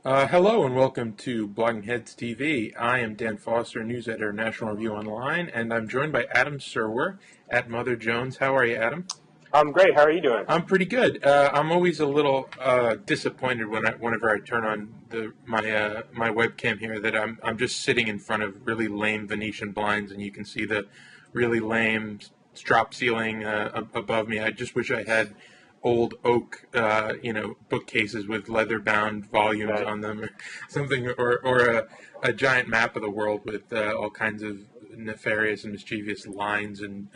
Hello and welcome to Blogging Heads TV. I am Dan Foster, news editor, National Review Online, and I'm joined by Adam Serwer at Mother Jones. How are you, Adam? I'm great. How are you doing? I'm pretty good. I'm always a little disappointed whenever I turn on my webcam here that I'm just sitting in front of really lame Venetian blinds, and you can see the really lame drop ceiling above me. I just wish I had old oak, bookcases with leather-bound volumes Right. on them, or something, or a giant map of the world with all kinds of nefarious and mischievous lines and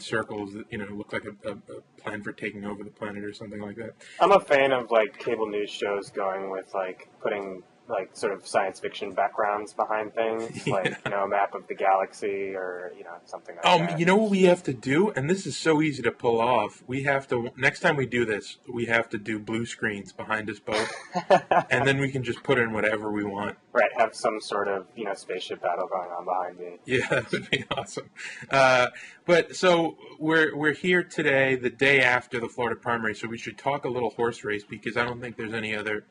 circles that look like a plan for taking over the planet or something like that. I'm a fan of cable news shows going with putting sort of science fiction backgrounds behind things, Yeah. a map of the galaxy or something like Oh, that. you know what we have to do, and this is so easy to pull off. We have to next time we do this, we have to do blue screens behind us both, and then we can just put in whatever we want. Right, have some sort of spaceship battle going on behind me. Yeah, that would be awesome. But so we're here today, the day after the Florida primary. So we should talk a little horse race because I don't think there's any other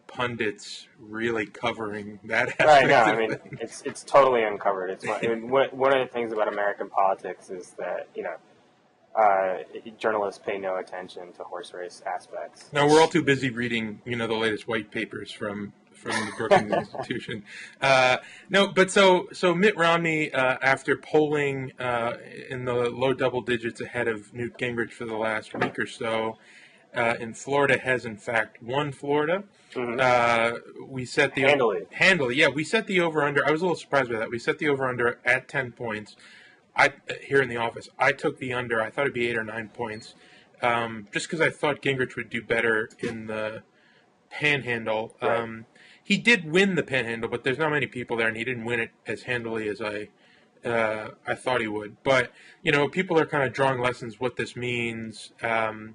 pundits really covering that aspect. Right, no, I of mean things. it's totally uncovered. One of the things about American politics is that journalists pay no attention to horse race aspects. No, we're all too busy reading, the latest white papers from the Brookings Institution. No, but so Mitt Romney, after polling in the low double digits ahead of Newt Gingrich for the last week or so, in Florida, has in fact won Florida. We set the handily. Yeah, we set the over under. I was a little surprised by that. We set the over under at 10 points. Here in the office, I took the under. I thought it'd be 8 or 9 points, just because I thought Gingrich would do better in the Panhandle. Right. He did win the Panhandle, but there's not many people there, and he didn't win it as handily as I thought he would. But people are kind of drawing lessons what this means, and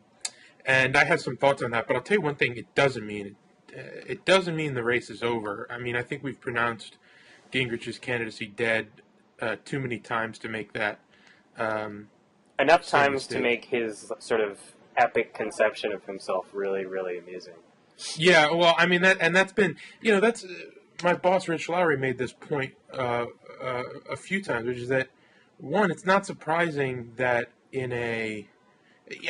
I have some thoughts on that. But I'll tell you one thing: it doesn't mean it doesn't mean the race is over. I mean, I think we've pronounced Gingrich's candidacy dead too many times to make that Enough times to make his sort of epic conception of himself really, really amusing. Yeah, well, I mean that's been, that's my boss Rich Lowry made this point a few times, which is that one, it's not surprising that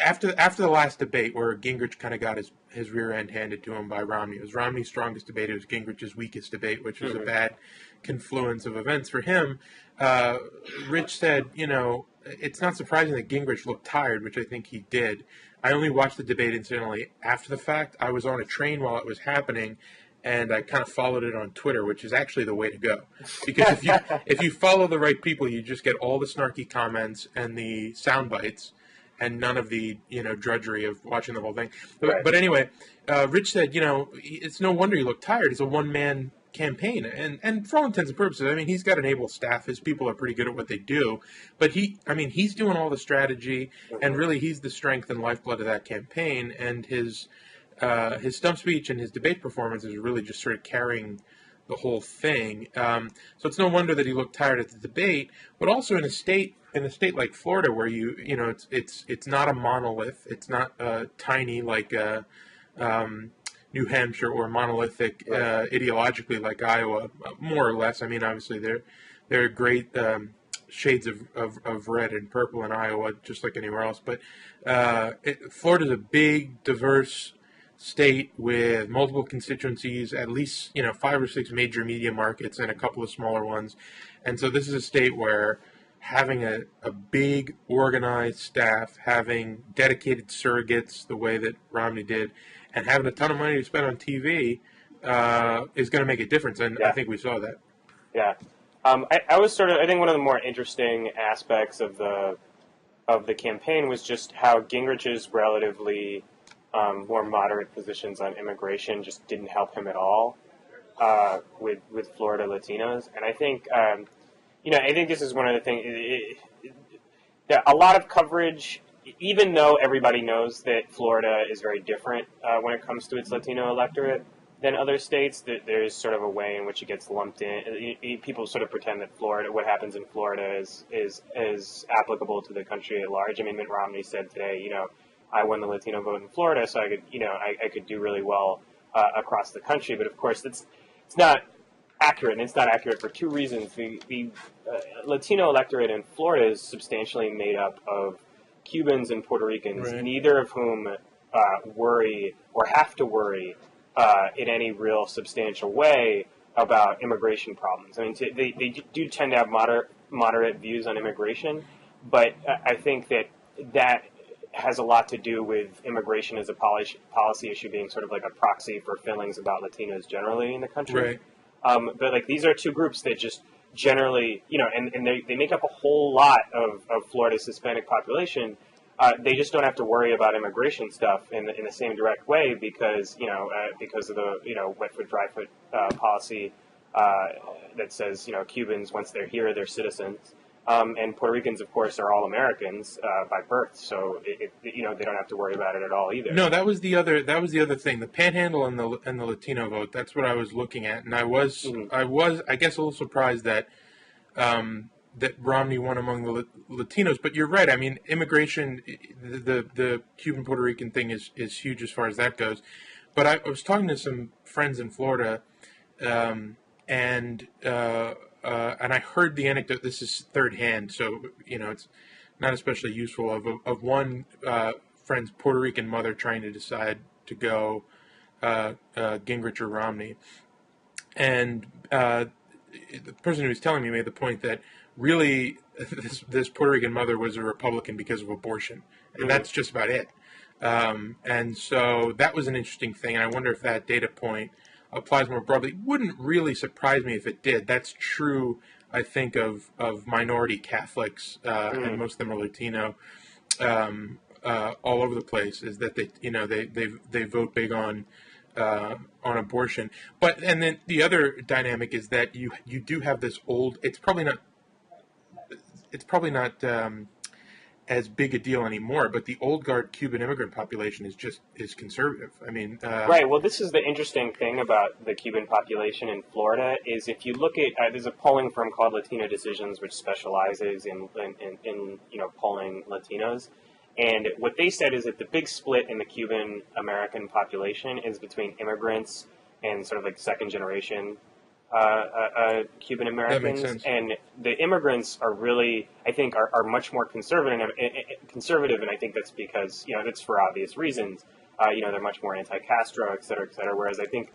after the last debate where Gingrich kind of got his rear end handed to him by Romney. It was Romney's strongest debate. It was Gingrich's weakest debate, which was a bad confluence of events for him. Rich said, it's not surprising that Gingrich looked tired, which I think he did. I only watched the debate incidentally after the fact. I was on a train while it was happening, and I kind of followed it on Twitter, which is actually the way to go. Because if you follow the right people, you just get all the snarky comments and the sound bites, and none of the drudgery of watching the whole thing. Right. But anyway, Rich said, it's no wonder he looked tired. It's a one-man campaign, and for all intents and purposes, I mean, he's got an able staff. His people are pretty good at what they do. But he's doing all the strategy, and really he's the strength and lifeblood of that campaign. And his stump speech and his debate performance is really just sort of carrying the whole thing. So it's no wonder that he looked tired at the debate. But also in a state like Florida, where it's not a monolith, it's not tiny like New Hampshire, or monolithic ideologically like Iowa, more or less. I mean, obviously there are great shades of red and purple in Iowa, just like anywhere else. But Florida's a big, diverse state with multiple constituencies, at least 5 or 6 major media markets and a couple of smaller ones. And so this is a state where having a big organized staff, having dedicated surrogates the way that Romney did, and having a ton of money to spend on TV is going to make a difference. And I think we saw that. Yeah. I think one of the more interesting aspects of the campaign was just how Gingrich's relatively more moderate positions on immigration just didn't help him at all with Florida Latinos. And I think I think this is one of the things. A lot of coverage, even though everybody knows that Florida is very different when it comes to its Latino electorate than other states, that there is sort of a way in which it gets lumped in. People sort of pretend that what happens in Florida is applicable to the country at large. I mean, Mitt Romney said today, I won the Latino vote in Florida, so I could do really well across the country. But of course, it's not accurate, and it's not accurate for two reasons. The Latino electorate in Florida is substantially made up of Cubans and Puerto Ricans, Right. neither of whom worry or have to worry in any real substantial way about immigration problems. I mean, they do tend to have moderate views on immigration, but I think that has a lot to do with immigration as a policy issue being sort of like a proxy for feelings about Latinos generally in the country. Right. But like these are two groups that just generally, and they make up a whole lot of Florida's Hispanic population. They just don't have to worry about immigration stuff in the same direct way because of the wet foot dry foot policy that says Cubans, once they're here, they're citizens, and Puerto Ricans, of course, are all Americans by birth, so they don't have to worry about it at all either. No, that was the other thing, the Panhandle and the Latino vote. That's what I was looking at, and I was I guess a little surprised that that Romney won among the Latinos. But you're right. I mean, immigration, the Cuban Puerto Rican thing is huge as far as that goes. But I was talking to some friends in Florida, and I heard the anecdote. This is third hand, so it's not especially useful. Of one friend's Puerto Rican mother trying to decide to go Gingrich or Romney, and the person who was telling me made the point that really this Puerto Rican mother was a Republican because of abortion, and that's just about it. And so that was an interesting thing, and I wonder if that data point applies more broadly. It wouldn't really surprise me if it did. That's true, I think, of minority Catholics, and most of them are Latino, all over the place. Is that they vote big on abortion. And then the other dynamic is that you do have this old. It's probably not as big a deal anymore, but the old guard Cuban immigrant population is conservative. I mean, right. Well, this is the interesting thing about the Cuban population in Florida is if you look at there's a polling firm called Latino Decisions which specializes in polling Latinos, and what they said is that the big split in the Cuban American population is between immigrants and sort of like second generation Cuban Americans, and the immigrants are really, I think, are much more conservative, and I think that's because that's for obvious reasons. They're much more anti-Castro, et cetera, whereas I think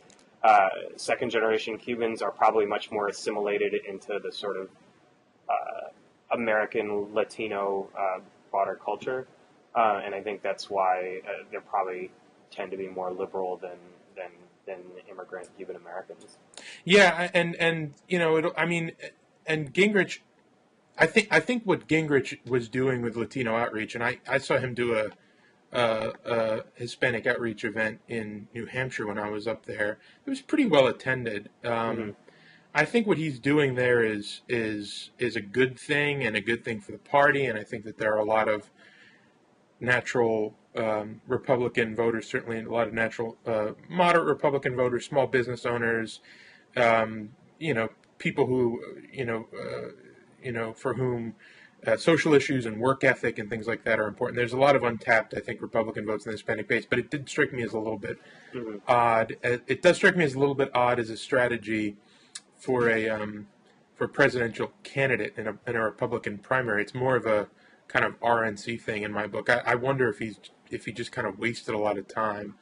second generation Cubans are probably much more assimilated into the sort of American Latino broader culture, and I think that's why they probably tend to be more liberal than immigrant Cuban Americans. Yeah, and and Gingrich, I think what Gingrich was doing with Latino outreach, and I saw him do a Hispanic outreach event in New Hampshire when I was up there. It was pretty well attended. I think what he's doing there is a good thing and a good thing for the party, and I think that there are a lot of natural Republican voters, certainly a lot of natural moderate Republican voters, small business owners, people who for whom social issues and work ethic and things like that are important. There's a lot of untapped, I think, Republican votes in the Hispanic base, but it did strike me as a little bit odd. It does strike me as a little bit odd as a strategy for a presidential candidate in a Republican primary. It's more of a kind of RNC thing in my book. I wonder if he just kind of wasted a lot of time.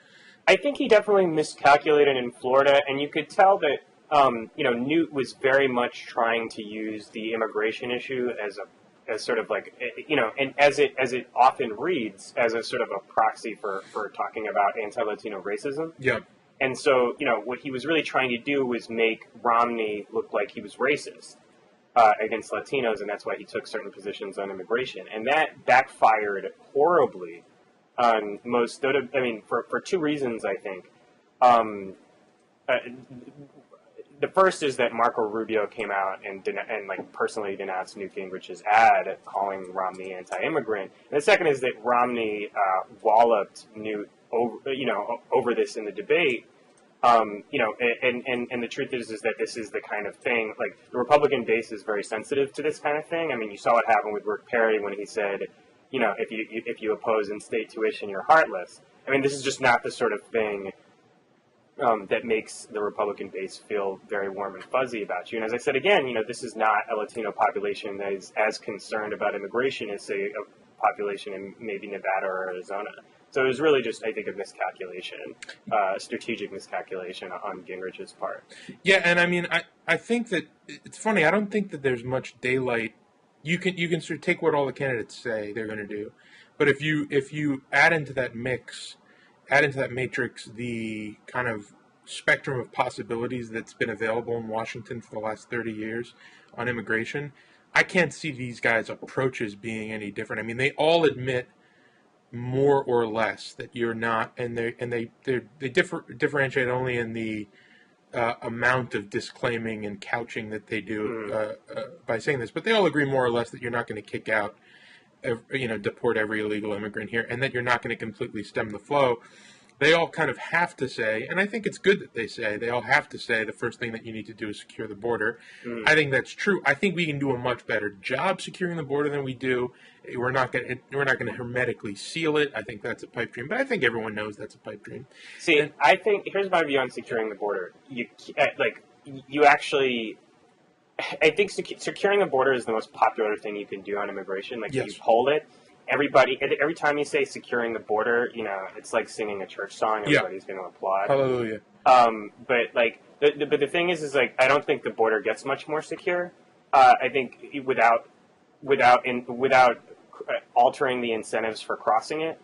I think he definitely miscalculated in Florida, and you could tell that Newt was very much trying to use the immigration issue as sort of like and as it often reads as a sort of a proxy for talking about anti-Latino racism. Yeah. And so what he was really trying to do was make Romney look like he was racist against Latinos, and that's why he took certain positions on immigration, and that backfired horribly on most. I mean, for two reasons, I think. The first is that Marco Rubio came out and personally denounced Newt Gingrich's ad calling Romney anti-immigrant. And the second is that Romney walloped Newt over this in the debate. And the truth is that this is the kind of thing, like, the Republican base is very sensitive to this kind of thing. I mean, you saw what happened with Rick Perry when he said, if you oppose in-state tuition, you're heartless. I mean, this is just not the sort of thing that makes the Republican base feel very warm and fuzzy about you. And as I said again, this is not a Latino population that is as concerned about immigration as, say, a population in maybe Nevada or Arizona. So it was really just, I think, a miscalculation, a strategic miscalculation on Gingrich's part. Yeah, and I mean, I think that it's funny. I don't think that there's much daylight. You can sort of take what all the candidates say they're going to do, but if you add into that mix, add into that matrix the kind of spectrum of possibilities that's been available in Washington for the last 30 years on immigration, I can't see these guys' approaches being any different. I mean, they all admit more or less that you're not, and they differentiate only in the amount of disclaiming and couching that they do by saying this, but they all agree more or less that you're not going to kick out, deport every illegal immigrant here, and that you're not going to completely stem the flow. They all kind of have to say, and I think it's good that they all have to say the first thing that you need to do is secure the border. I think that's true. I think we can do a much better job securing the border than we do. We're not going to hermetically seal it. I think that's a pipe dream, but I think everyone knows that's a pipe dream. See, I think here's my view on securing the border. I think securing the border is the most popular thing you can do on immigration. Like, yes. You hold it. Every time you say securing the border, it's like singing a church song. Everybody's going to applaud. Hallelujah. But the thing is like, I don't think the border gets much more secure. I think without altering the incentives for crossing it.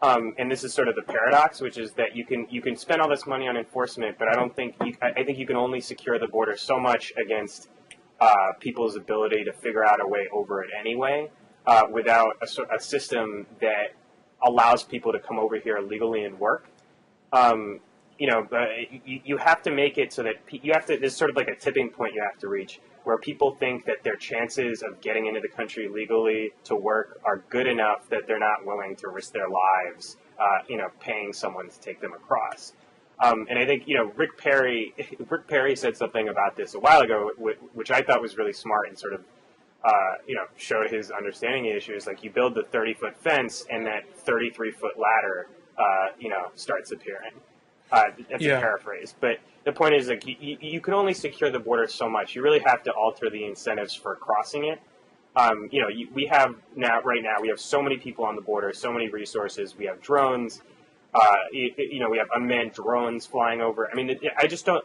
And this is sort of the paradox, which is that you can spend all this money on enforcement, but I think you can only secure the border so much against people's ability to figure out a way over it anyway. Without a system that allows people to come over here legally and work. You have to make it so that there's sort of like a tipping point you have to reach where people think that their chances of getting into the country legally to work are good enough that they're not willing to risk their lives, paying someone to take them across. And I think, Rick Perry said something about this a while ago, which I thought was really smart and sort of showed his understanding of the issue. Is like you build the 30-foot fence and that 33-foot ladder, starts appearing. That's a paraphrase. But the point is, like, you can only secure the border so much. You really have to alter the incentives for crossing it. We have right now, we have so many people on the border, so many resources. We have drones. We have unmanned drones flying over. I mean, I just don't.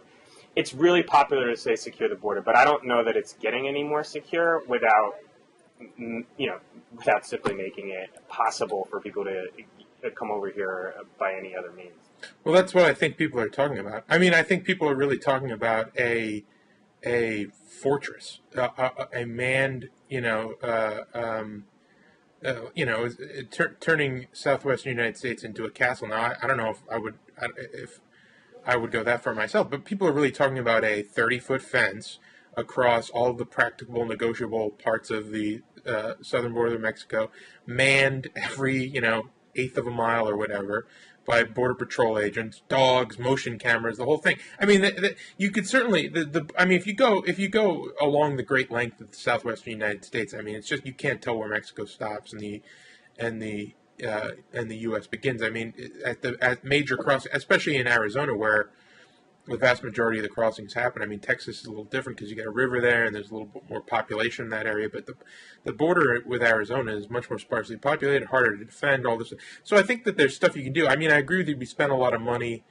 It's really popular to say secure the border, but I don't know that it's getting any more secure without simply making it possible for people to come over here by any other means. Well, that's what I think people are talking about. I mean, I think people are really talking about a fortress, a manned, turning southwestern United States into a castle. Now, I don't know if I would go that far myself, but people are really talking about a 30-foot fence across all of the practicable, negotiable parts of the southern border of Mexico, manned every, eighth of a mile or whatever by Border Patrol agents, dogs, motion cameras, the whole thing. I mean, you could certainly, if you go along the great length of the southwestern United States, I mean, it's just, you can't tell where Mexico stops and the U.S. begins. I mean, at major crossings, especially in Arizona, where the vast majority of the crossings happen. I mean, Texas is a little different because you got a river there and there's a little bit more population in that area. But the border with Arizona is much more sparsely populated, harder to defend, all this. So I think that there's stuff you can do. I mean, I agree with you. We spend a lot of money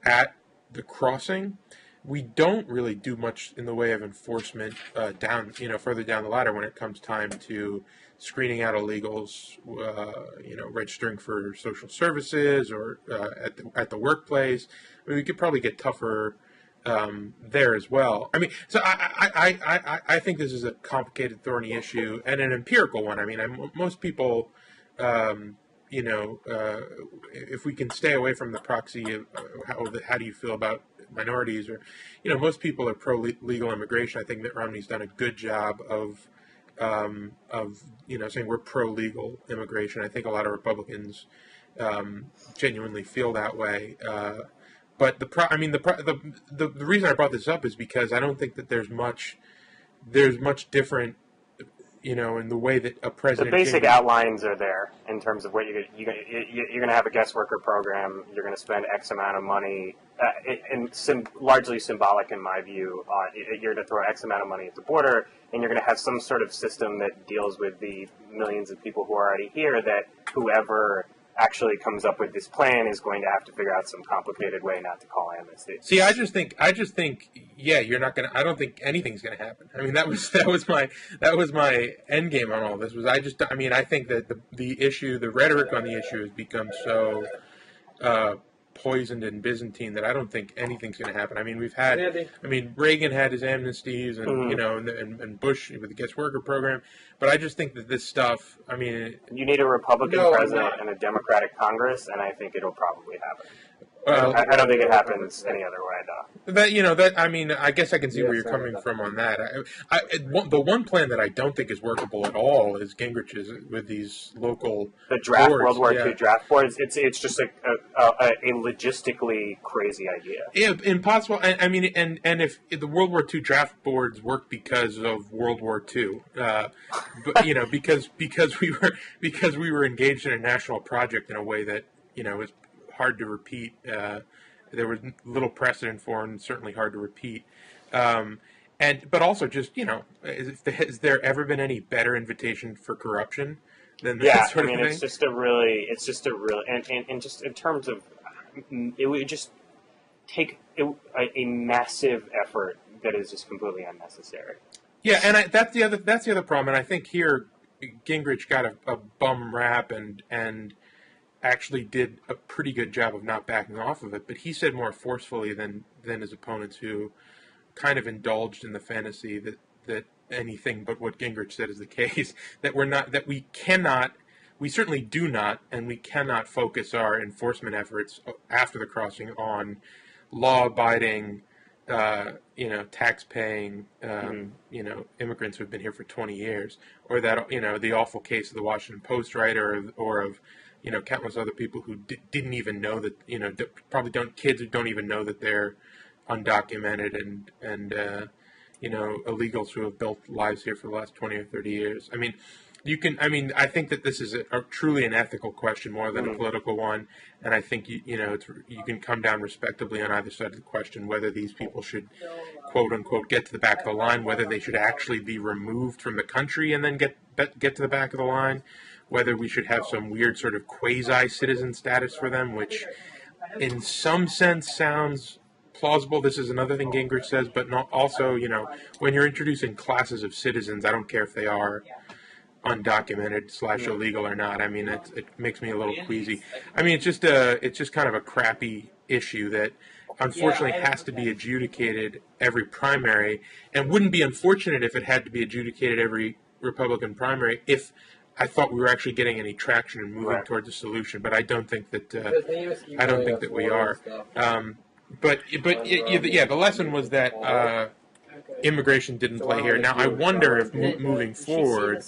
at the crossing. We don't really do much in the way of enforcement further down the ladder when it comes time to screening out illegals, registering for social services or at the workplace. I mean, we could probably get tougher there as well. I mean, so I think this is a complicated, thorny issue and an empirical one. I mean, most people, if we can stay away from the proxy of how do you feel about minorities, or most people are pro legal immigration. I think Mitt Romney's done a good job of saying we're pro-legal immigration. I think a lot of Republicans genuinely feel that way. But the reason I brought this up is because I don't think that there's much different in the way that a The president. basic Gingrich, outlines are there in terms of what you're going to have a guest worker program. You're going to spend X amount of money, largely symbolic in my view. You're going to throw X amount of money at the border, and you're going to have some sort of system that deals with the millions of people who are already here. That whoever actually comes up with this plan is going to have to figure out some complicated way not to call amnesty. See, I just think, yeah, you're not gonna. I don't think anything's gonna happen. I mean, that was my end game on all this. I think that the rhetoric on the issue has become so poisoned and Byzantine that I don't think anything's going to happen. I mean, Reagan had his amnesties, and and Bush with the guest worker program, but I just think that this stuff. I mean, you need a Republican president and a Democratic Congress, and I think it'll probably happen. I don't think it happens any other way, though. I guess I can see where you're coming from on that. The one plan that I don't think is workable at all is Gingrich's with these local boards. World War II draft boards. It's just a logistically crazy idea. Yeah, impossible. And if the World War II draft boards work because of World War II, but because we were engaged in a national project in a way that is hard to repeat. There was little precedent for, and certainly hard to repeat. But also just has there ever been any better invitation for corruption than that sort of thing? It's just a really, and just in terms of, it would just take a massive effort that is just completely unnecessary. Yeah, and that's the other problem, and I think here Gingrich got a bum rap and actually did a pretty good job of not backing off of it, but he said more forcefully than his opponents, who kind of indulged in the fantasy that anything but what Gingrich said is the case, that we certainly do not, and we cannot focus our enforcement efforts after the crossing on law-abiding, tax-paying, immigrants who have been here for 20 years, or that, the awful case of the Washington Post writer, or of countless other people who didn't even know that, kids who don't even know that they're undocumented and illegals who have built lives here for the last 20 or 30 years. I think that this is truly an ethical question more than a political one, and I think you can come down respectably on either side of the question whether these people should, quote unquote, get to the back of the line, whether they should actually be removed from the country and then get to the back of the line, whether we should have some weird sort of quasi-citizen status for them, which in some sense sounds plausible. This is another thing Gingrich says, but not also, when you're introducing classes of citizens, I don't care if they are undocumented / illegal or not. It makes me a little queasy. It's just kind of a crappy issue that unfortunately has to be adjudicated every primary, and wouldn't be unfortunate if it had to be adjudicated every Republican primary if I thought we were actually getting any traction and moving towards a solution, but I don't think that we are. The lesson was that immigration didn't play here. Now I wonder if moving forward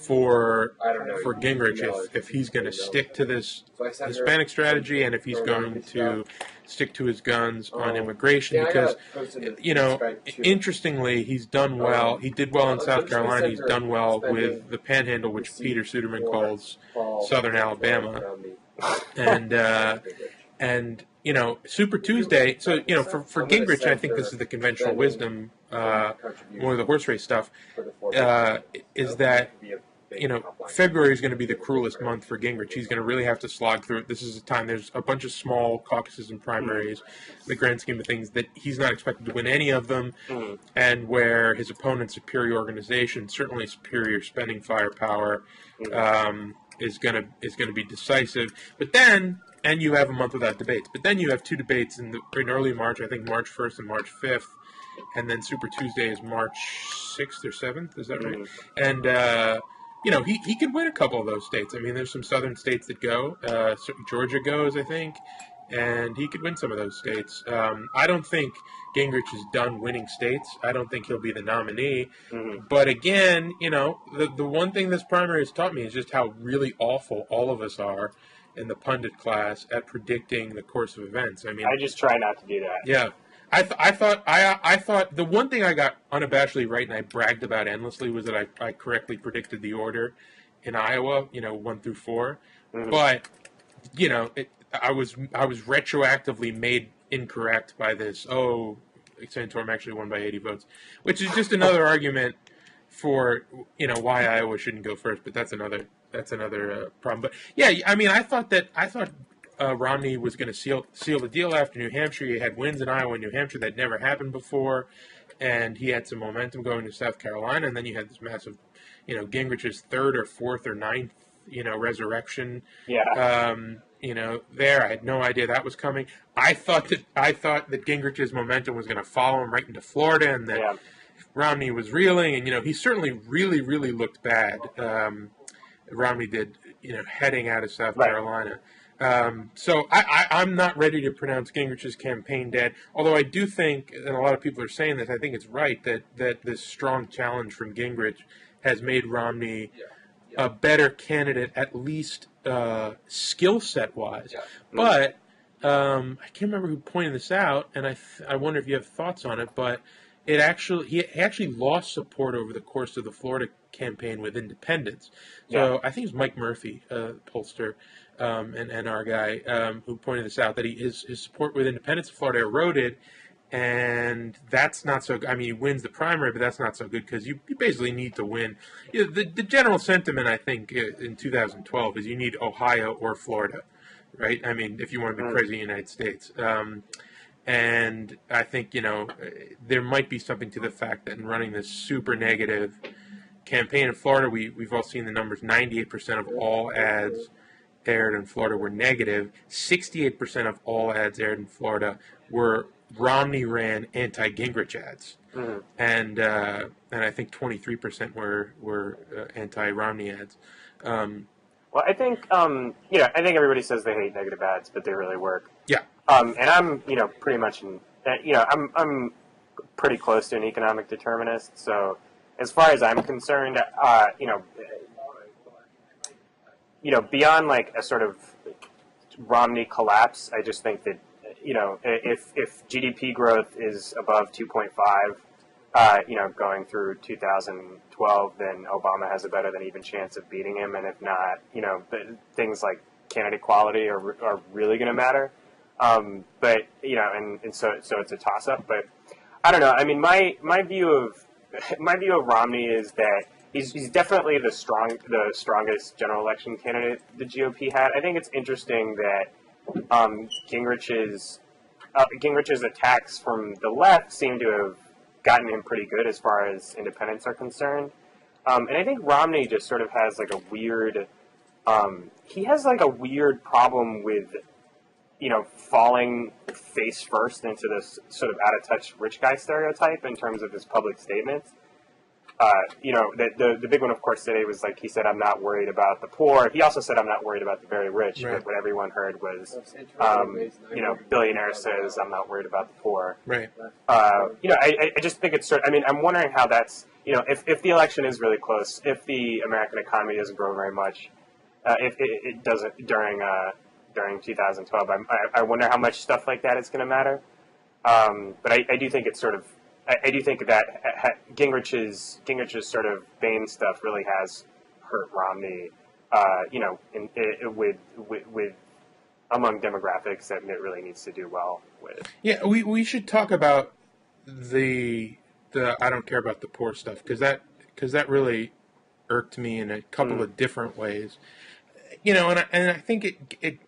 for Gingrich, if he's going to stick to this Hispanic strategy and if he's going to stick to his guns on immigration, because interestingly, he's done well. He did well in South Carolina. He's done well with the Panhandle, which Peter Suderman calls Southern Alabama, and Super Tuesday. So for Gingrich, I think this is the conventional wisdom, more of the horse race stuff, is that February is going to be the cruelest month for Gingrich. He's going to really have to slog through it. This is a time, there's a bunch of small caucuses and primaries, in the grand scheme of things, that he's not expected to win any of them, and where his opponent's superior organization, certainly superior spending firepower, is going to be decisive. But then, and you have a month without debates, but then you have two debates in early March, I think March 1st and March 5th, and then Super Tuesday is March 6th or 7th, is that right? And, he could win a couple of those states. There's some southern states that go. Georgia goes, I think, and he could win some of those states. I don't think Gingrich is done winning states. I don't think he'll be the nominee. But again, the one thing this primary has taught me is just how really awful all of us are in the pundit class at predicting the course of events. I just try not to do that. Yeah. I thought the one thing I got unabashedly right and I bragged about endlessly was that I correctly predicted the order in Iowa, 1 through 4. Mm-hmm. But I was retroactively made incorrect by this. Oh, Santorum actually won by 80 votes, which is just another argument for why Iowa shouldn't go first. But that's another problem. But yeah, I mean, I thought Romney was going to seal the deal after New Hampshire. He had wins in Iowa and New Hampshire that never happened before, and he had some momentum going to South Carolina. And then you had this massive, Gingrich's third or fourth or ninth, resurrection. Yeah. There I had no idea that was coming. I thought that Gingrich's momentum was going to follow him right into Florida, and that Romney was reeling, and he certainly really, really looked bad. Romney did, heading out of South Carolina. So I'm not ready to pronounce Gingrich's campaign dead, although I do think, and a lot of people are saying this, I think it's right, that this strong challenge from Gingrich has made Romney a better candidate, at least skill set wise. Yeah. But I can't remember who pointed this out, and I wonder if you have thoughts on it, but he actually lost support over the course of the Florida campaign with independents. So I think it was Mike Murphy, pollster, and our guy, who pointed this out, that his support with independents in Florida eroded, and that's not so good. I mean, he wins the primary, but that's not so good because you basically need to win. The general sentiment, I think, in 2012 is you need Ohio or Florida, right? I mean, if you want to be president of the United States. And I think, there might be something to the fact that in running this super negative campaign in Florida, we've all seen the numbers. 98% of all ads aired in Florida were negative. 68% of all ads aired in Florida were Romney ran anti-Gingrich ads. Mm-hmm. And I think 23% were anti-Romney ads. Well, I think I think everybody says they hate negative ads, but they really work. Yeah. And I'm pretty much I'm pretty close to an economic determinist. So as far as I'm concerned, beyond like a sort of Romney collapse, I just think that if GDP growth is above 2.5, going through 2012, then Obama has a better than even chance of beating him. And if not, things like candidate quality are really going to matter. But and so it's a toss up. But I don't know. I mean, my view of Romney is that he's definitely the strongest general election candidate the GOP had. I think it's interesting that Gingrich's attacks from the left seem to have gotten him pretty good as far as independents are concerned. And I think Romney just sort of has like a weird problem with, falling face first into this sort of out of touch rich guy stereotype in terms of his public statements. The big one, of course, today was like he said, "I'm not worried about the poor." He also said, "I'm not worried about the very rich." Right. But what everyone heard was, billionaire says, "I'm not worried about the poor." Right. I just think it's sort. I mean, I'm wondering how that's if the election is really close, if the American economy doesn't grow very much, if it doesn't during 2012, I wonder how much stuff like that is going to matter. But I do think it's sort of. I do think that Gingrich's sort of Bane stuff really has hurt Romney, with among demographics that it really needs to do well with. Yeah, we should talk about the I don't care about the poor stuff because that really irked me in a couple of different ways. And I think it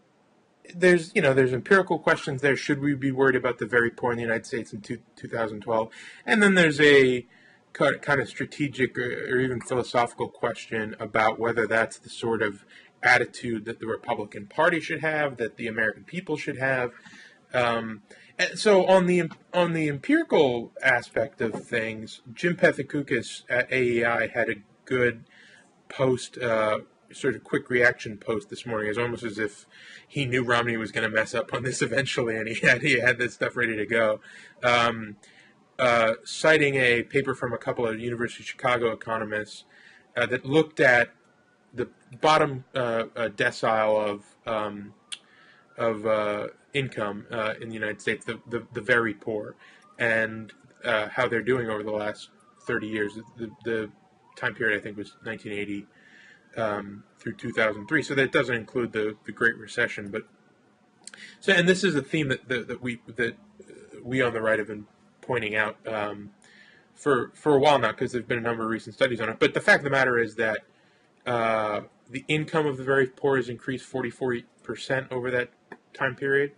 there's empirical questions there. Should we be worried about the very poor in the United States in 2012? And then there's a kind of strategic or even philosophical question about whether that's the sort of attitude that the Republican Party should have, that the American people should have. And so on the empirical aspect of things, Jim Pethokoukis at AEI had a good post. Sort of quick reaction post this morning. It's almost as if he knew Romney was going to mess up on this eventually, and he had this stuff ready to go. Citing a paper from a couple of University of Chicago economists that looked at the bottom decile of income in the United States, the very poor, and how they're doing over the last 30 years. The time period I think was 1980 through 2003, so that doesn't include the Great Recession. But so, and this is a theme that we on the right have been pointing out for a while now, because there's been a number of recent studies on it. But the fact of the matter is that the income of the very poor has increased 44% over that time period,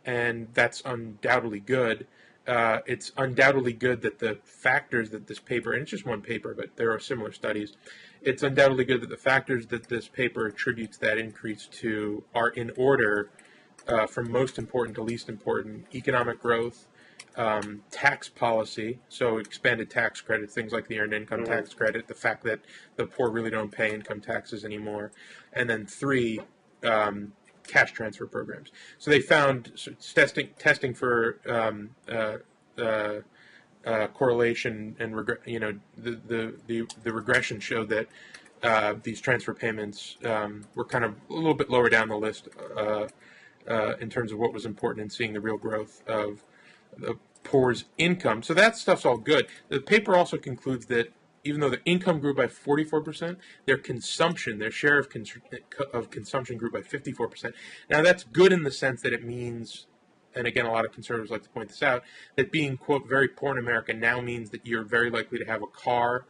and that's undoubtedly good. It's undoubtedly good that the factors that this paper, and it's just one paper, but there are similar studies, it's undoubtedly good that the factors that this paper attributes that increase to are in order from most important to least important: economic growth, tax policy, so expanded tax credits, things like the earned income tax credit, the fact that the poor really don't pay income taxes anymore, and then 3, cash transfer programs. So they found testing for correlation and the regression showed that these transfer payments were kind of a little bit lower down the list in terms of what was important in seeing the real growth of the poor's income. So that stuff's all good. The paper also concludes that even though the income grew by 44%, their consumption, their share of consumption grew by 54%. Now that's good in the sense that it means, and again, a lot of conservatives like to point this out, that being, quote, very poor in America now means that you're very likely to have a car,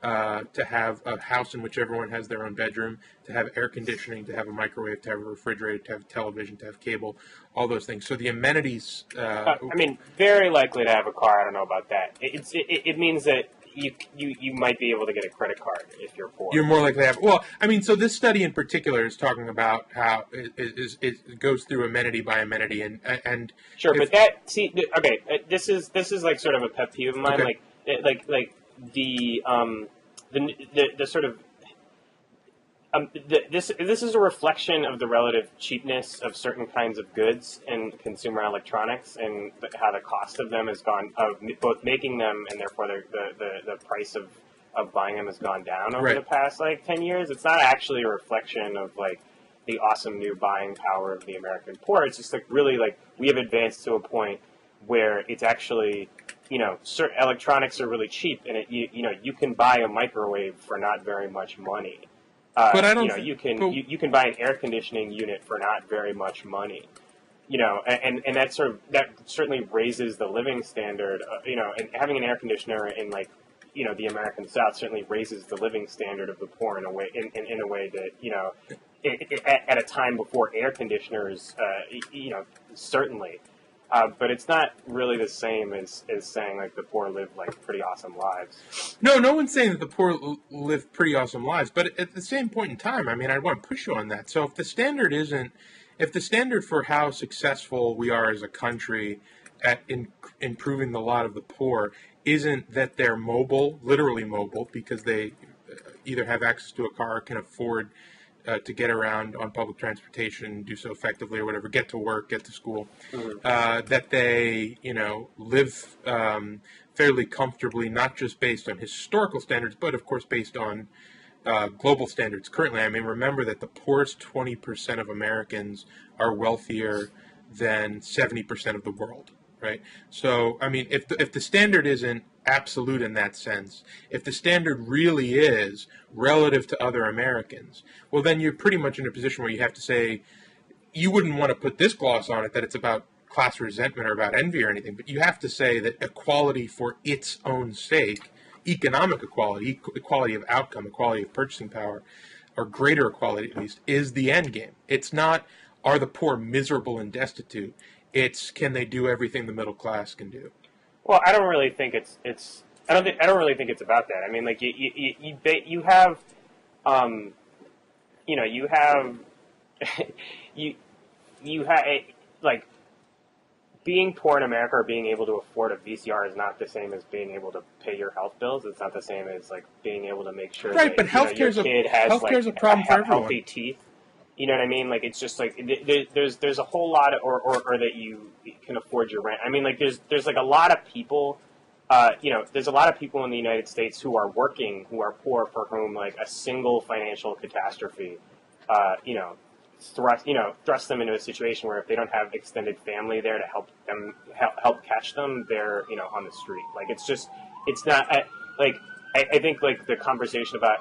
to have a house in which everyone has their own bedroom, to have air conditioning, to have a microwave, to have a refrigerator, to have a television, to have cable, all those things. So the amenities... I mean, very likely to have a car. I don't know about that. It means that you might be able to get a credit card if you're poor. You're more likely to have... Well, I mean, so this study in particular is talking about how it goes through amenity by amenity, and sure, but that... See, okay, this is like sort of a pet peeve of mine. Okay. Like the sort of this is a reflection of the relative cheapness of certain kinds of goods and consumer electronics, and how the cost of them has gone, of both making them and therefore the price of buying them has gone down over the past 10 years. It's not actually a reflection of the awesome new buying power of the American poor. It's just really we have advanced to a point where it's actually, certain electronics are really cheap, and you can buy a microwave for not very much money. But I don't. You can buy an air conditioning unit for not very much money. And that certainly raises the living standard. And having an air conditioner in the American South certainly raises the living standard of the poor in a way that at a time before air conditioners, certainly. But it's not really the same as saying the poor live pretty awesome lives. No one's saying that the poor live pretty awesome lives. But at the same point in time, I mean, I want to push you on that. So if the standard for how successful we are as a country at improving the lot of the poor isn't that they're mobile, literally mobile, because they either have access to a car or can afford to get around on public transportation, do so effectively or whatever, get to work, get to school, that they, live fairly comfortably, not just based on historical standards, but of course based on global standards currently. I mean, remember that the poorest 20% of Americans are wealthier than 70% of the world, right? So, I mean, if the standard isn't absolute in that sense, if the standard really is relative to other Americans, well, then you're pretty much in a position where you have to say, you wouldn't want to put this gloss on it that it's about class resentment or about envy or anything, but you have to say that equality for its own sake, economic equality, equality of outcome, equality of purchasing power, or greater equality at least, is the end game. It's not, are the poor miserable and destitute? It's, can they do everything the middle class can do? Well, I don't really think I don't really think it's about that. I mean, you have being poor in America or being able to afford a VCR is not the same as being able to pay your health bills. It's not the same as being able to make sure that but your kid has healthcare's a problem for everyone. Healthy teeth. You know what I mean? It's just there's a whole lot of, or that you can afford your rent. I mean, there's a lot of people, there's a lot of people in the United States who are working, who are poor, for whom a single financial catastrophe, thrust them into a situation where if they don't have extended family there to help catch them, they're on the street. Like it's not I think like the conversation about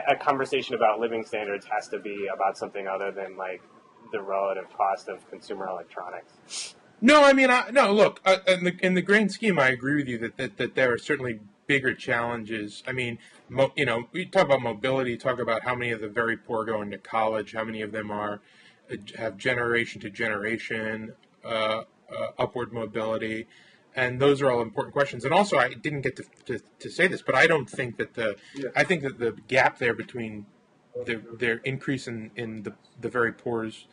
a conversation about living standards has to be about something other than like the relative cost of consumer electronics. No, I mean, no. Look, in the grand scheme, I agree with you that there are certainly bigger challenges. I mean, we talk about mobility, talk about how many of the very poor go into college, how many of them have generation to generation upward mobility, and those are all important questions. And also, I didn't get to say this, but I don't think that I think that the gap there between their increase in the very poor's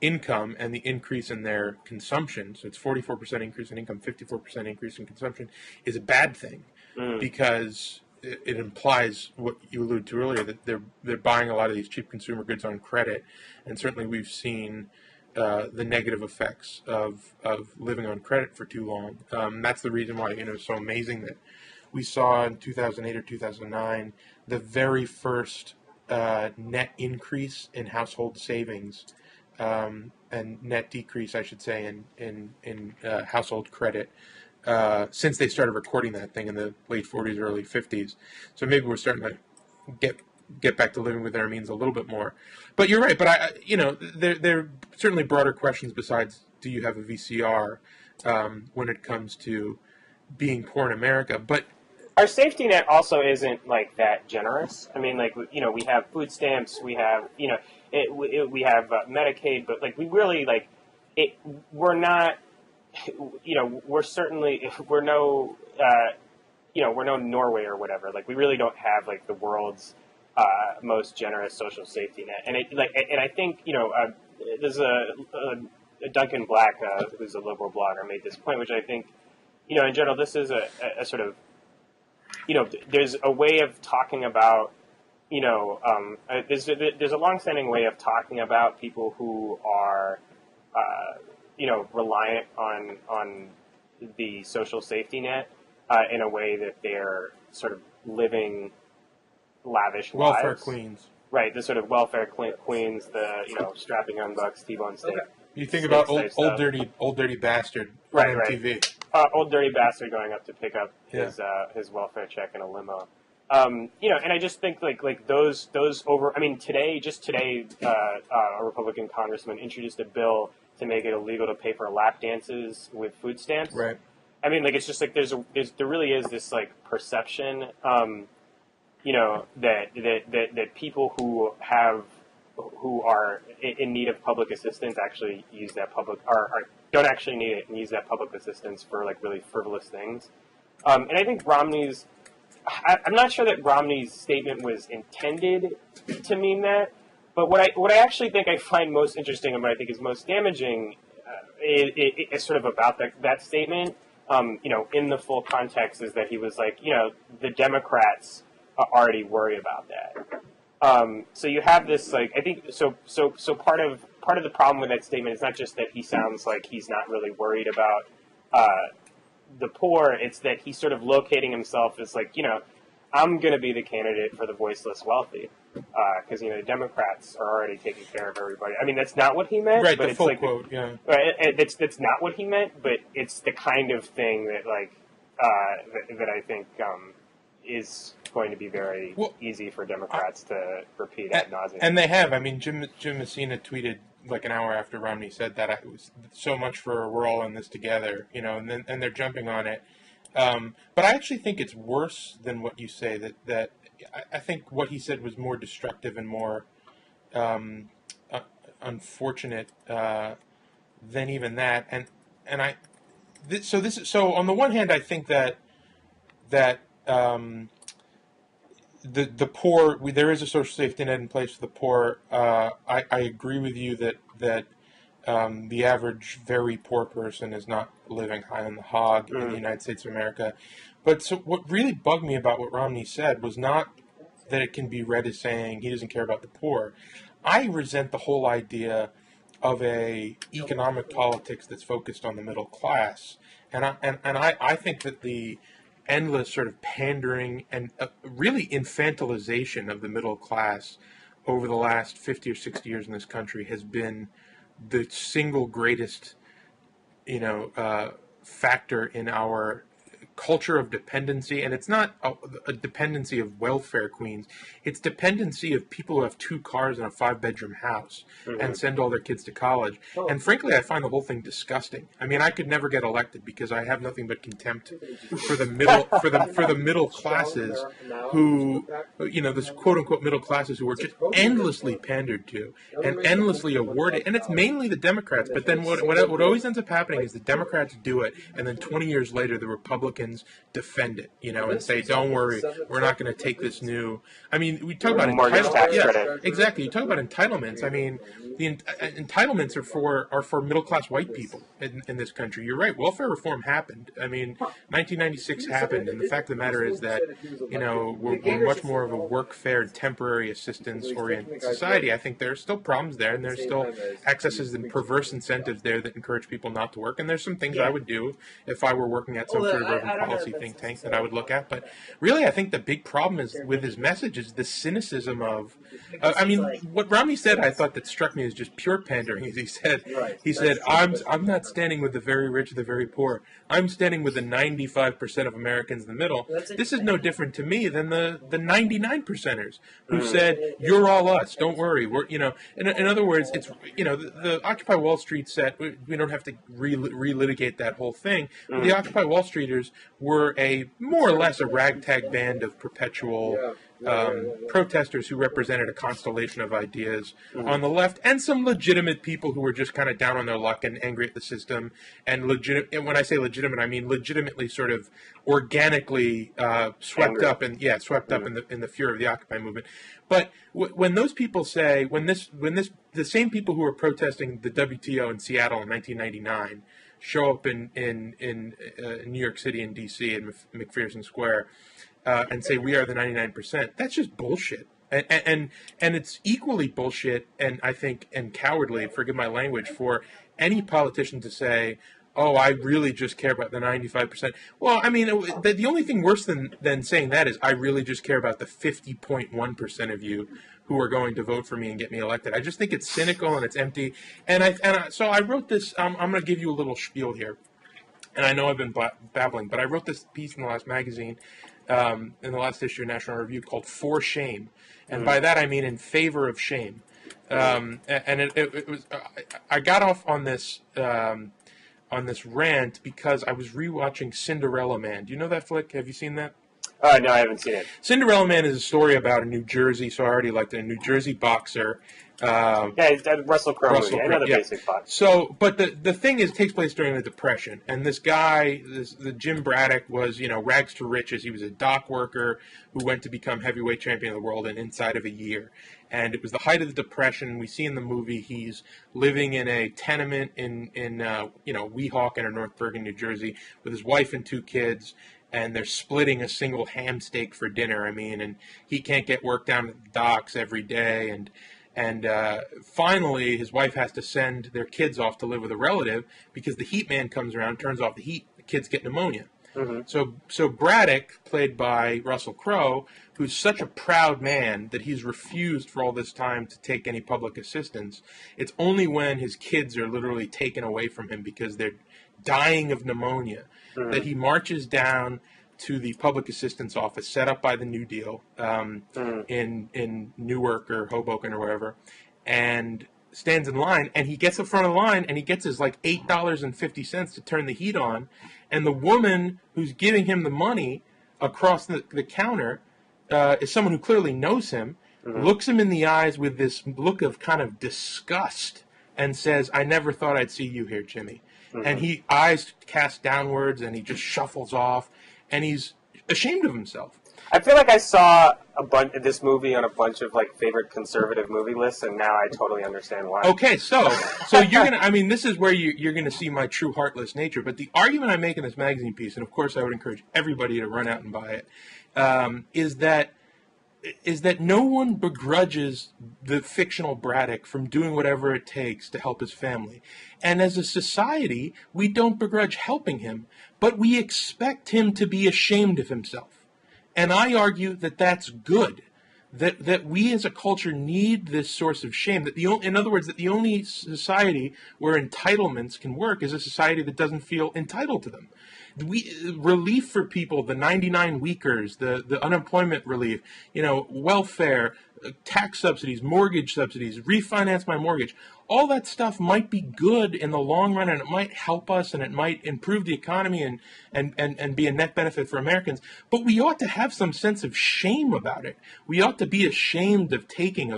income and the increase in their consumption, so it's 44% increase in income, 54% increase in consumption, is a bad thing because it implies what you alluded to earlier, that they're buying a lot of these cheap consumer goods on credit, and certainly we've seen the negative effects of living on credit for too long. That's the reason why it's so amazing that we saw in 2008 or 2009 the very first net increase in household savings. And net decrease, I should say, in household credit since they started recording that thing in the late 40s, early 50s. So maybe we're starting to get back to living within our means a little bit more. But you're right. But there are certainly broader questions besides do you have a VCR when it comes to being poor in America. But our safety net also isn't like that generous. I mean, like we have food stamps, we have we have Medicaid, but like we really like it. We're not, we're no Norway or whatever. Like we really don't have like the world's most generous social safety net. And I think there's a Duncan Black who's a liberal blogger made this point, which I think in general this is a sort of there's a way of talking about. There's a long-standing way of talking about people who are, reliant on the social safety net in a way that they're sort of living lavish welfare lives. queens, right? The sort of welfare queens, the strapping young bucks, T-bone steak. Okay. You think about old dirty bastard on MTV. Old dirty bastard going up to pick up his welfare check in a limo. And I just think like those over. I mean, today, a Republican congressman introduced a bill to make it illegal to pay for lap dances with food stamps. Right. I mean, like it's just like there really is this like perception, that people who are in need of public assistance actually use that don't actually need it and use that public assistance for like really frivolous things. And I think I'm not sure that Romney's statement was intended to mean that, but what I actually think I find most interesting and what I think is most damaging is sort of about that statement, in the full context is that he was like, the Democrats already worry about that. So you have this like I think so part of the problem with that statement is not just that he sounds like he's not really worried about the poor, it's that he's sort of locating himself as like, I'm going to be the candidate for the voiceless wealthy because, the Democrats are already taking care of everybody. I mean, that's not what he meant. Right, but the it's full like, quote, yeah. Right, that's not what he meant, but it's the kind of thing that, like, that I think is going to be very easy for Democrats to repeat ad nauseum. And they have. I mean, Jim Messina tweeted like an hour after Romney said that it was so much for we're all in this together, and they're jumping on it. But I actually think it's worse than what you say. That I think what he said was more destructive and more unfortunate than even that. So on the one hand, I think that the poor, there is a social safety net in place for the poor. I agree with you that the average very poor person is not living high on the hog in the United States of America. But so what really bugged me about what Romney said was not that it can be read as saying he doesn't care about the poor. I resent the whole idea of a economic politics that's focused on the middle class, and I think that the endless sort of pandering and really infantilization of the middle class over the last 50 or 60 years in this country has been the single greatest, factor in our culture of dependency. And it's not a dependency of welfare queens. It's dependency of people who have 2 cars and a 5-bedroom house and send all their kids to college. And frankly, I find the whole thing disgusting. I mean, I could never get elected because I have nothing but contempt for the middle for the middle classes who, this quote unquote middle classes who are just endlessly pandered to and endlessly awarded. And it's mainly the Democrats. But then what always ends up happening is the Democrats do it, and then 20 years later, the Republicans defend it, and say, "Don't worry, we're not going to take this new." I mean, we talk about entitlements. Yeah, exactly. You talk about entitlements. I mean, the entitlements are for middle class white people in this country. You're right. Welfare reform happened. I mean, 1996 happened, and the fact of the matter is that we're much more of a work-fared, temporary assistance-oriented society. I think there are still problems there, and there's still excesses and perverse incentives there that encourage people not to work. And there's some things I would do if I were working at some sort of urban policy think tank that I would look at. But really, I think the big problem is with his message is the cynicism of. I mean, what Romney said, I thought that struck me as just pure pandering. He said, I'm not standing with the very rich, the very poor. I'm standing with the 95% of Americans in the middle. This is no different to me than the 99 percenters who said, "You're all us. Don't worry." We're, in other words, it's the Occupy Wall Street set. We don't have to relitigate that whole thing. But the Occupy Wall Streeters were more or less a ragtag band of perpetual protesters who represented a constellation of ideas on the left, and some legitimate people who were just kind of down on their luck and angry at the system. And when I say legitimate, I mean legitimately sort of organically swept up in the fury of the Occupy movement. But when those people say, the same people who were protesting the WTO in Seattle in 1999 show up in New York City and D.C. in McPherson Square and say we are the 99%, that's just bullshit. And it's equally bullshit and I think cowardly, forgive my language, for any politician to say, "Oh, I really just care about the 95%. Well, I mean, the only thing worse than saying that is I really just care about the 50.1% of you who are going to vote for me and get me elected. I just think it's cynical and it's empty. So I wrote this. I'm going to give you a little spiel here. And I know I've been babbling, but I wrote this piece in the last magazine, in the last issue of National Review, called "For Shame," and by that I mean in favor of shame. And it was I got off on this rant because I was rewatching Cinderella Man. Do you know that flick? Have you seen that? No, I haven't seen it. Cinderella Man is a story about a New Jersey, so I already liked it, a New Jersey boxer. It's that Russell Crowe movie. I know the basic plot. So, but the thing is, it takes place during the Depression, and this guy, the Jim Braddock, was rags to riches. He was a dock worker who went to become heavyweight champion of the world inside of a year. And it was the height of the Depression. We see in the movie he's living in a tenement in Weehawken or North Bergen, New Jersey, with his wife and 2 kids. And they're splitting a single ham steak for dinner. I mean, and he can't get work down at the docks every day. And finally, his wife has to send their kids off to live with a relative because the heat man comes around, turns off the heat, the kids get pneumonia. So Braddock, played by Russell Crowe, who's such a proud man that he's refused for all this time to take any public assistance, it's only when his kids are literally taken away from him because they're dying of pneumonia that he marches down to the public assistance office set up by the New Deal in Newark or Hoboken or wherever, and stands in line, and he gets in front of the line, and he gets his like $8.50 to turn the heat on, and the woman who's giving him the money across the counter is someone who clearly knows him, looks him in the eyes with this look of kind of disgust, and says, "I never thought I'd see you here, Jimmy." And he eyes cast downwards, and he just shuffles off, and he's ashamed of himself. I feel like I saw this movie on a bunch of like favorite conservative movie lists, and now I totally understand why. Okay, so you're gonna. I mean, this is where you're gonna see my true heartless nature. But the argument I make in this magazine piece, and of course I would encourage everybody to run out and buy it, is that no one begrudges the fictional Braddock from doing whatever it takes to help his family. And as a society, we don't begrudge helping him, but we expect him to be ashamed of himself. And I argue that that's good. that we as a culture need this source of shame. That in other words, that the only society where entitlements can work is a society that doesn't feel entitled to them. Relief for people, the 99 weekers, the unemployment relief, welfare, tax subsidies, mortgage subsidies, refinance my mortgage. All that stuff might be good in the long run, and it might help us, and it might improve the economy and be a net benefit for Americans. But we ought to have some sense of shame about it. We ought to be ashamed of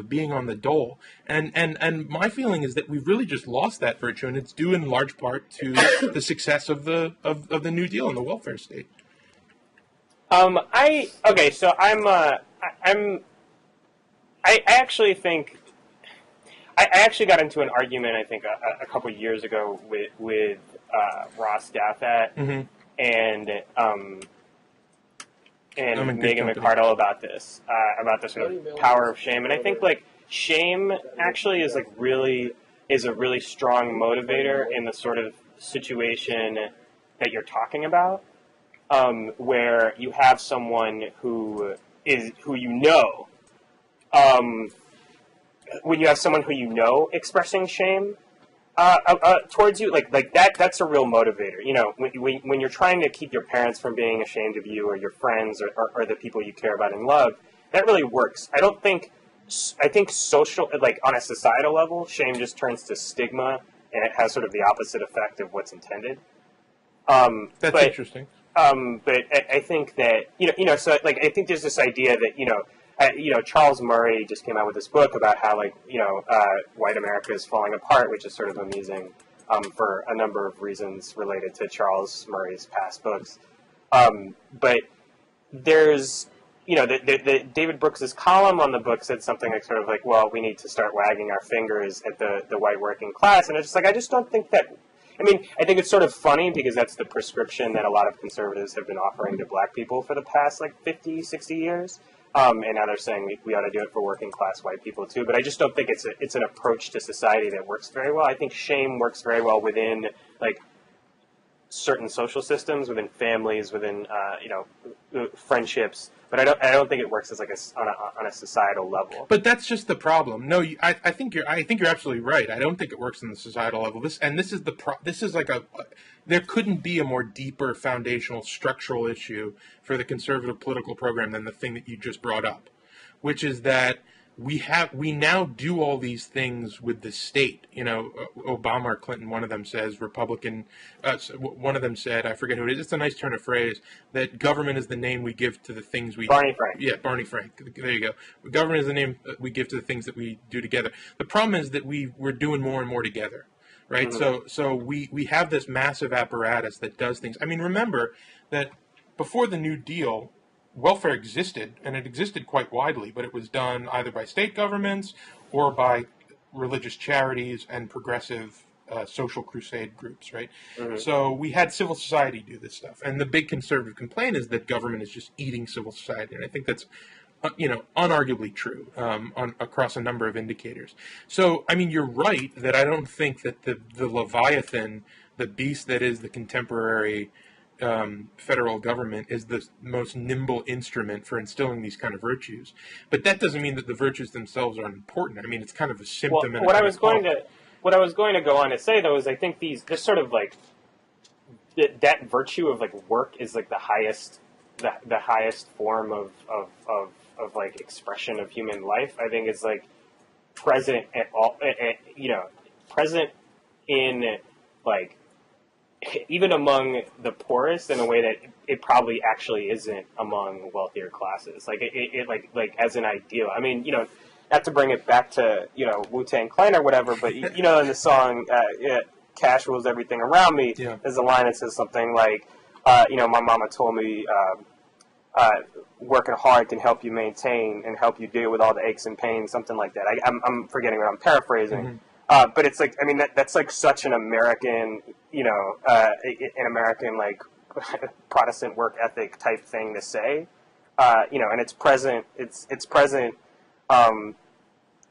being on the dole. And my feeling is that we've really just lost that virtue, and it's due in large part to the success of the New Deal and the welfare state. I actually think. I actually got into an argument, I think, a couple of years ago with Ross Gaffat and Megan McArdle about this sort of power of shame. And I think, like, shame actually is a really strong motivator in the sort of situation that you're talking about, where you have someone who you know. When you have someone who you know expressing shame towards you, like that's a real motivator. When you're trying to keep your parents from being ashamed of you, or your friends, or the people you care about and love, that really works. I think social, like on a societal level, shame just turns to stigma, and it has sort of the opposite effect of what's intended. That's interesting. But I think that so like I think there's this idea that Charles Murray just came out with this book about how, like, white America is falling apart, which is sort of amusing for a number of reasons related to Charles Murray's past books. But there's, the David Brooks's column on the book said something like sort of like, well, we need to start wagging our fingers at the white working class. And it's just like, I just don't think that. I mean, I think it's sort of funny because that's the prescription that a lot of conservatives have been offering to black people for the past, like, 50, 60 years. And now they're saying we ought to do it for working class white people too. But I just don't think it's an approach to society that works very well. I think shame works very well within, like, certain social systems, within families, within friendships. But I don't think it works as on a societal level. But that's just the problem. No, I think you're absolutely right. I don't think it works on the societal level. There couldn't be a more deeper foundational structural issue for the conservative political program than the thing that you just brought up, which is that we now do all these things with the state. Obama or Clinton, one of them says Republican, one of them said, I forget who it is, it's a nice turn of phrase, that government is the name we give to the things we... Barney Frank. Yeah, Barney Frank. There you go. Government is the name we give to the things that we do together. The problem is that we're doing more and more together, right? Mm-hmm. So we have this massive apparatus that does things. I mean, remember that before the New Deal, welfare existed, and it existed quite widely, but it was done either by state governments or by religious charities and progressive social crusade groups, right? Mm-hmm. So we had civil society do this stuff, and the big conservative complaint is that government is just eating civil society, and I think that's unarguably true across a number of indicators. So, I mean, you're right that I don't think that the Leviathan, the beast that is the contemporary federal government, is the most nimble instrument for instilling these kind of virtues. But that doesn't mean that the virtues themselves are unimportant. I mean, it's kind of a symptom. Well, what I was going to go on to say, though, is I think this sort of like that virtue of like work is like the highest form of like expression of human life. I think it's like present at all, present in like even among the poorest in a way that it probably actually isn't among wealthier classes. Like it like as an ideal. I mean, not to bring it back to Wu-Tang Clan or whatever, but in the song "Cash Rules Everything Around Me," there's a line that says something like, my mama told me working hard can help you maintain and help you deal with all the aches and pains, something like that. I'm forgetting what I'm paraphrasing. Mm-hmm. But it's like, I mean, that's like such an American, an American like Protestant work ethic type thing to say, and it's present. It's present,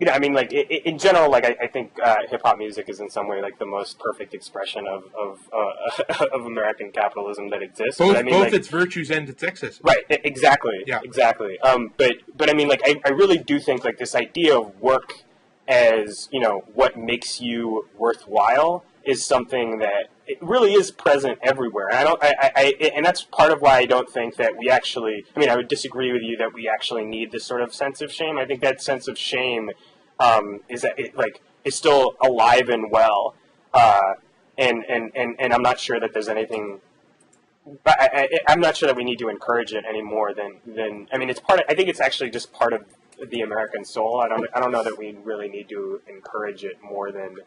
I mean, like in general, like I think hip hop music is in some way like the most perfect expression of American capitalism that exists. Both, but, I mean, both like, its virtues and its excesses. right, exactly, Yeah. exactly. But I mean, like I really do think like this idea of work as what makes you worthwhile is something that it really is present everywhere. And and that's part of why I don't think that we actually. I mean, I would disagree with you that we actually need this sort of sense of shame. I think that sense of shame is still alive and well, and I'm not sure that there's anything. I'm not sure that we need to encourage it any more than. I mean, it's part. I think it's actually just part of the American soul. I don't know that we really need to encourage it more than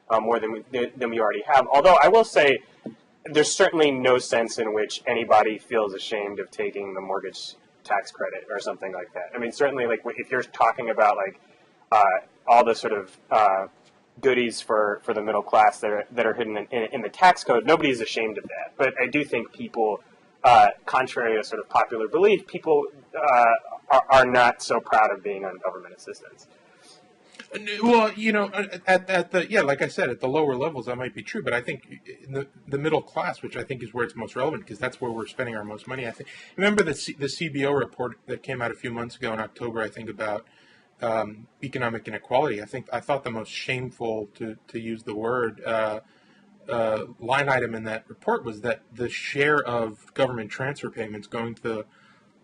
we already have. Although I will say, there's certainly no sense in which anybody feels ashamed of taking the mortgage tax credit or something like that. I mean, certainly, like if you're talking about like all the sort of goodies for the middle class that are hidden in the tax code, nobody's ashamed of that. But I do think people, contrary to sort of popular belief, people are not so proud of being on government assistance. Well, at the like I said, at the lower levels that might be true, but I think in the middle class, which I think is where it's most relevant, because that's where we're spending our most money. I think remember the CBO report that came out a few months ago in October, I think, about economic inequality. I thought the most shameful, to use the word, line item in that report was that the share of government transfer payments going to the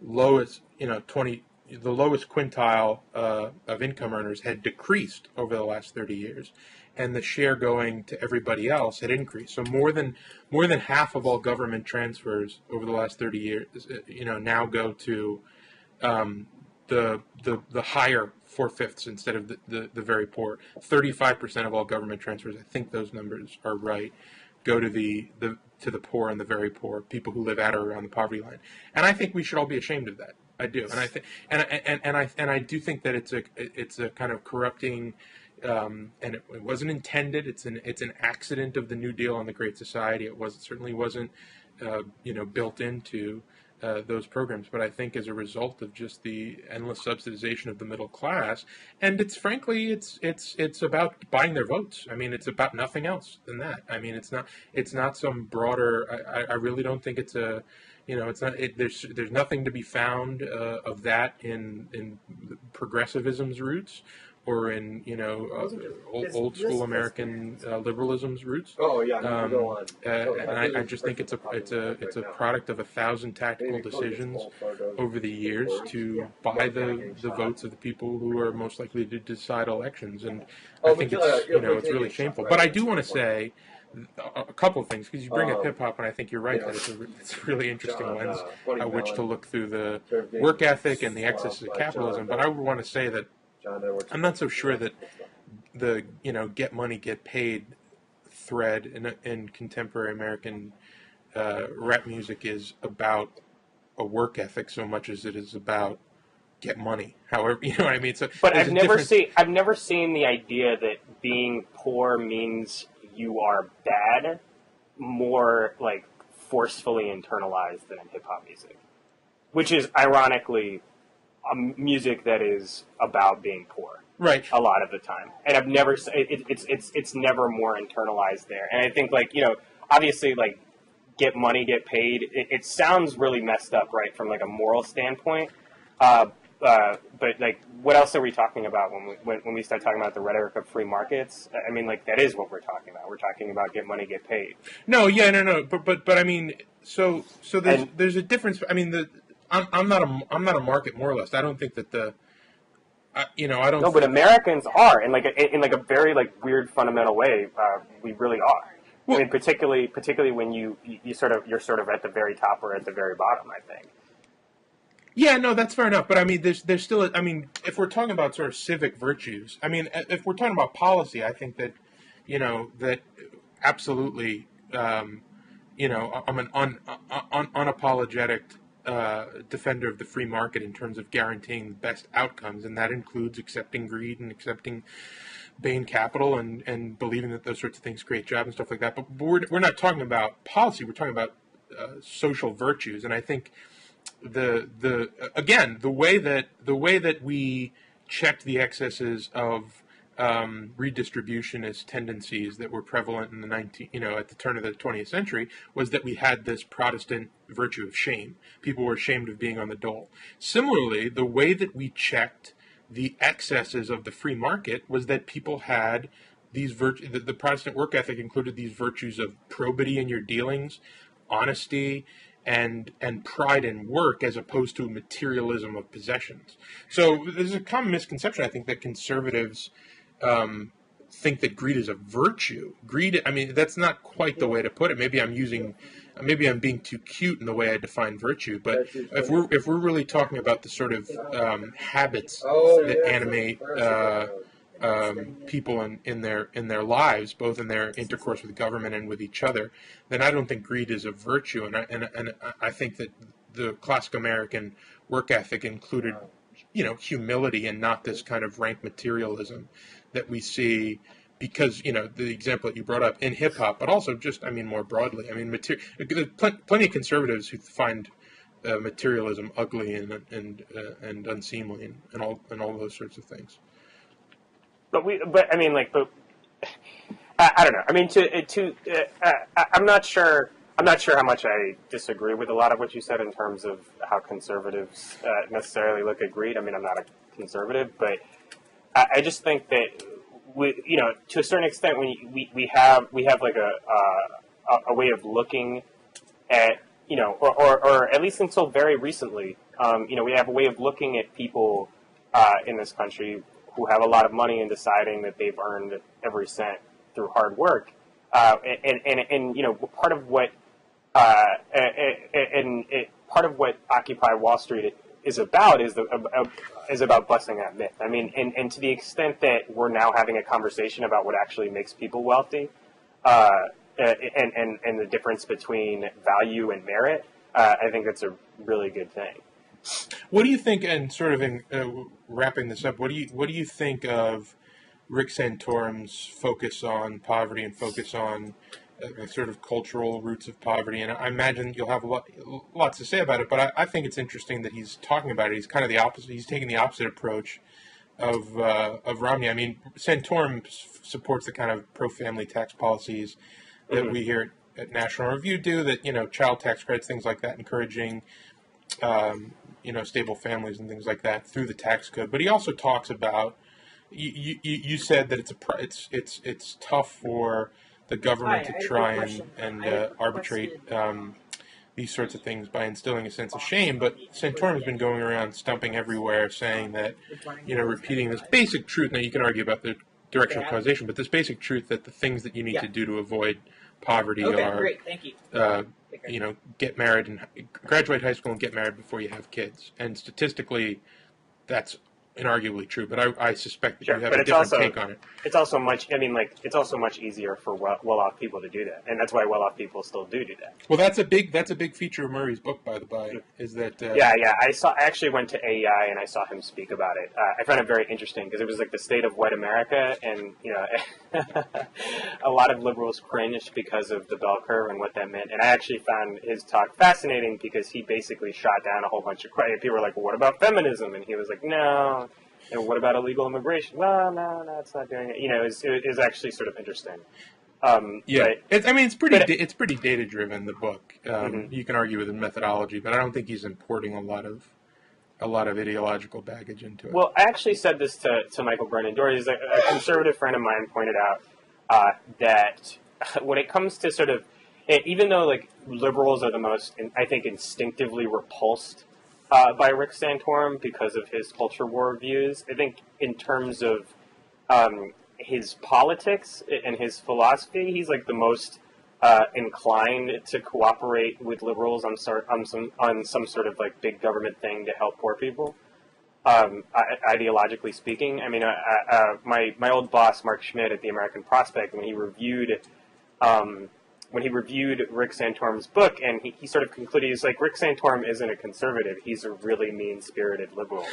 lowest, the lowest quintile of income earners had decreased over the last 30 years, and the share going to everybody else had increased. So more than half of all government transfers over the last 30 years, now go to the higher 4/5 instead of the very poor. 35% of all government transfers, I think those numbers are right, go to the poor and the very poor, people who live at or around the poverty line. And I think we should all be ashamed of that. I do, and I think, and I do think that it's a kind of corrupting, and it wasn't intended. It's an accident of the New Deal and the Great Society. Certainly wasn't, built into those programs. But I think as a result of just the endless subsidization of the middle class, and it's frankly it's about buying their votes. I mean, it's about nothing else than that. I mean, it's not some broader. I really don't think it's a. It's not. There's nothing to be found of that in progressivism's roots, or in old school American liberalism's roots. Oh yeah, go on. And I just think it's a product of 1,000 tactical decisions over the years to buy the votes of the people who are most likely to decide elections, and I think it's really shameful. But I do want to say a couple of things, because you bring up hip hop, and I think you're right that it's a really interesting lens at which to look through the work ethic and the excesses of capitalism. But I would want to say that I'm not so sure that the get money, get paid thread in contemporary American rap music is about a work ethic so much as it is about get money. However, you know what I mean. So, but I've never seen the idea that being poor means you are bad more like forcefully internalized than in hip hop music, which is ironically music that is about being poor, right? A lot of the time, and I've never it's never more internalized there. And I think obviously get money, get paid. It sounds really messed up, right, from like a moral standpoint. But what else are we talking about when we start talking about the rhetoric of free markets? I mean, that is what we're talking about. We're talking about get money, get paid. No, but I mean, so there's a difference. I mean, I'm not a market moralist. I don't think that I don't. No, but Americans are in a very weird fundamental way. We really are. Well, I mean, particularly when you're sort of at the very top or at the very bottom, I think. Yeah, no, that's fair enough. But I mean, there's still. I mean, if we're talking about sort of civic virtues, I mean, if we're talking about policy, I think that, that absolutely, I'm an unapologetic defender of the free market in terms of guaranteeing the best outcomes, and that includes accepting greed and accepting Bain capital and believing that those sorts of things create jobs and stuff like that. But we're not talking about policy. We're talking about social virtues, and I think the way that we checked the excesses of redistributionist tendencies that were prevalent in the at the turn of the 20th century, was that we had this Protestant virtue of shame. People were ashamed of being on the dole. Similarly, the way that we checked the excesses of the free market was that people had these the Protestant work ethic included these virtues of probity in your dealings, honesty, and pride in work, as opposed to materialism of possessions. So there's a common misconception, I think, that conservatives think that greed is a virtue. Greed, I mean, that's not quite the way to put it. Maybe I'm being too cute in the way I define virtue. But if we're really talking about the sort of habits that animate people in their lives, both in their intercourse with government and with each other, then I don't think greed is a virtue. And I think that the classic American work ethic included, humility, and not this kind of rank materialism that we see, because, the example that you brought up in hip hop, but also just, more broadly. Plenty of conservatives who find materialism ugly and unseemly and all those sorts of things. I don't know. I mean, I'm not sure how much I disagree with a lot of what you said in terms of how conservatives necessarily look at greed. I mean, I'm not a conservative, but I just think that to a certain extent, when we have like a way of looking at, or at least until very recently, we have a way of looking at people in this country who have a lot of money and deciding that they've earned every cent through hard work, and part of what part of what Occupy Wall Street is about is about busting that myth. I mean, and to the extent that we're now having a conversation about what actually makes people wealthy, and the difference between value and merit, I think that's a really good thing. What do you think, and sort of in wrapping this up, what do you think of Rick Santorum's focus on poverty and focus on sort of cultural roots of poverty? And I imagine you'll have lots to say about it, but I think it's interesting that he's talking about it. He's kind of the opposite. He's taking the opposite approach of Romney. I mean, Santorum supports the kind of pro-family tax policies that we here at National Review do, that, child tax credits, things like that, encouraging stable families and things like that through the tax code. But he also talks about, you said that it's tough for the government to try and arbitrate these sorts of things by instilling a sense of shame. But Santorum's been going around stumping everywhere, saying that, repeating this basic truth. Now, you can argue about the direction of causation, but this basic truth that the things that you need to do to avoid poverty are, great. Thank you. Get married and graduate high school and get married before you have kids. And statistically, that's inarguably true, but I suspect that you have a different take on it. It's also much easier for well-off people to do that, and that's why well-off people still do that. Well, that's a big feature of Murray's book, by the by, is that... I actually went to AEI and I saw him speak about it. I found it very interesting because it was like the state of white America, and, a lot of liberals cringed because of the bell curve and what that meant, and I actually found his talk fascinating because he basically shot down a whole bunch of people were like, well, what about feminism? And he was like, no. And what about illegal immigration? Well, no, it's not doing it. It's actually sort of interesting. It's pretty data driven, the book. You can argue with the methodology, but I don't think he's importing a lot of ideological baggage into it. Well, I actually said this to Michael Brennan Dory. A conservative friend of mine pointed out that when it comes to sort of, even though like liberals are the most, I think, instinctively repulsed by Rick Santorum because of his culture war views, I think in terms of his politics and his philosophy, he's like the most inclined to cooperate with liberals on some sort of like big government thing to help poor people. Ideologically speaking, I mean, my old boss Mark Schmidt at the American Prospect, when he reviewed Rick Santorum's book, and he sort of concluded, he's like, Rick Santorum isn't a conservative, he's a really mean-spirited liberal,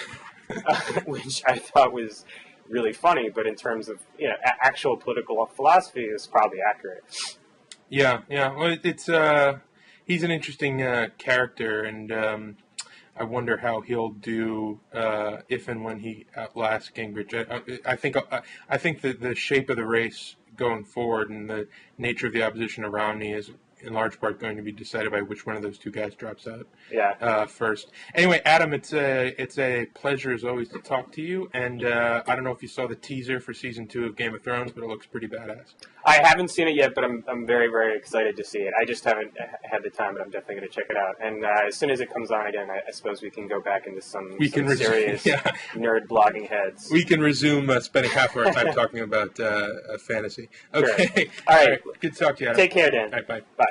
which I thought was really funny, but in terms of actual political philosophy, is probably accurate. Yeah. Well, it's he's an interesting character, and I wonder how he'll do if and when he outlasts Gingrich. I think that the shape of the race going forward and the nature of the opposition to Romney is in large part going to be decided by which one of those two guys drops out first. Anyway, Adam, it's a pleasure as always to talk to you. And I don't know if you saw the teaser for season 2 of Game of Thrones, but it looks pretty badass. I haven't seen it yet, but I'm very, very excited to see it. I just haven't had the time, but I'm definitely going to check it out. And as soon as it comes on again, I suppose we can go back into some serious nerd blogging heads. We can resume spending half of our time talking about fantasy. Okay. Sure. All right. Good to talk to you, Adam. Take care, Dan. All right, bye. Bye.